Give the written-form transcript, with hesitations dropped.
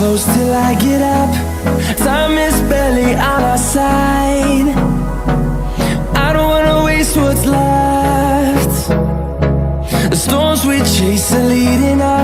close till I get up. Time is barely on our side. I don't wanna waste what's left. The storms we chase are leading us.